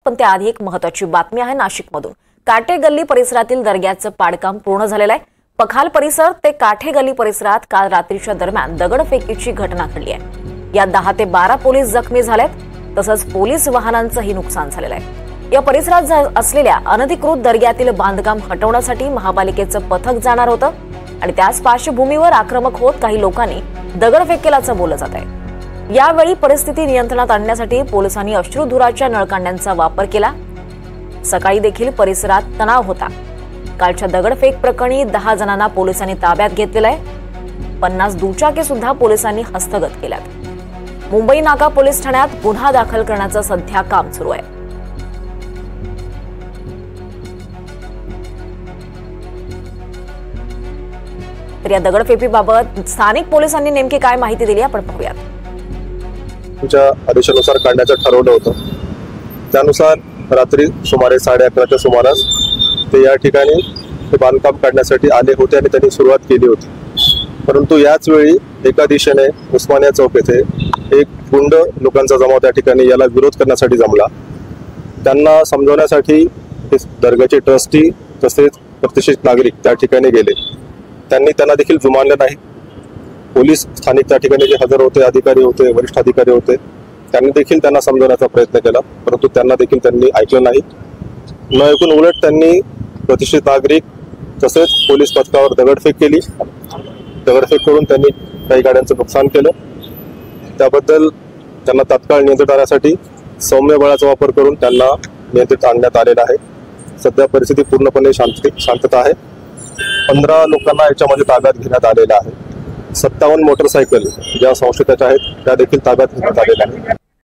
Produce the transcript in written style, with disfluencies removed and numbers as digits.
पण त्याआधी एक महत्त्वाची बातमी आहे नाशिकमधून। काठे गल्ली परिसरातील दर्ग्याचं पाडकाम पूर्ण झालेलं आहे। पखाल परिसर ते काठे गल्ली परिसरात काल रात्रीच्या दरम्यान दगडफेकीची घटना घडली आहे। यात 10 ते 12 पोलीस जखमी झालेत, तसंच पोलीस वाहनांचंही नुकसान झालेलं आहे। या परिसरात असलेल्या अनधिकृत दर्ग्यातील बांधकाम हटवण्यासाठी महापालिकेचं पथक जाणार होतं आणि त्याच पार्श्वभूमीवर आक्रमक होत काही लोकांनी दगडफेक केल्याचं बोललं जात आहे। यावेळी परिस्थिती नियंत्रणात आणण्यासाठी पोलिसांनी अश्रुधुराच्या नळकांड्यांचा वापर केला। सकाळी देखील परिसरात तणाव होता। कालच्या दगडफेक प्रकरणी 10 जणांना पोलिसांनी ताब्यात घेतलेलं आहे। 50 दुचाकी सुद्धा पोलिसांनी हस्तगत केल्यात। मुंबई नाका पोलीस ठाण्यात गुन्हा दाखल करण्याचं सध्या काम सुरू आहे। तर या दगडफेकीबाबत स्थानिक पोलिसांनी नेमकी काय माहिती दिली आपण पाहूयात। तुमच्या आदेशानुसार काढण्याचं ठरवलं होतं, त्यानुसार रात्री सुमारे 11:30च्या सुमारास ते या ठिकाणी ते बांधकाम काढण्यासाठी आले होते आणि त्यांनी सुरुवात केली होती। परंतु याच वेळी एका दिशेने उस्मानिया चौक येथे एक गुंड लोकांचा जमाव त्या ठिकाणी याला विरोध करण्यासाठी जमला। त्यांना समजवण्यासाठी दर्ग्याचे ट्रस्टी तसेच प्रतिष्ठित नागरिक त्या ठिकाणी गेले। त्यांना देखील जुमानलं नाही। पोलीस स्थानिक त्या ठिकाणी जे हजर होते, अधिकारी होते, वरिष्ठ अधिकारी होते, त्यांनी देखील त्यांना समजवण्याचा प्रयत्न केला, परंतु त्यांना देखील त्यांनी ऐकलं नाही। न ऐकून उलट त्यांनी प्रतिष्ठित नागरिक तसेच पोलीस पथकावर दगडफेक केली। दगडफेक करून त्यांनी काही गाड्यांचं नुकसान केलं। त्याबद्दल त्यांना तात्काळ नियंत्रित आणण्यासाठी सौम्य बळाचा वापर करून त्यांना नियंत्रित आणण्यात आलेला आहे। सध्या परिस्थिती पूर्णपणे शांतता आहे। 15 लोकांना याच्यामध्ये ताब्यात घेण्यात आलेला आहे। 57 मोटरसायकल ज्या संशयिताच्या आहेत त्या देखील ताब्यात घेण्यात आलेल्या आहेत।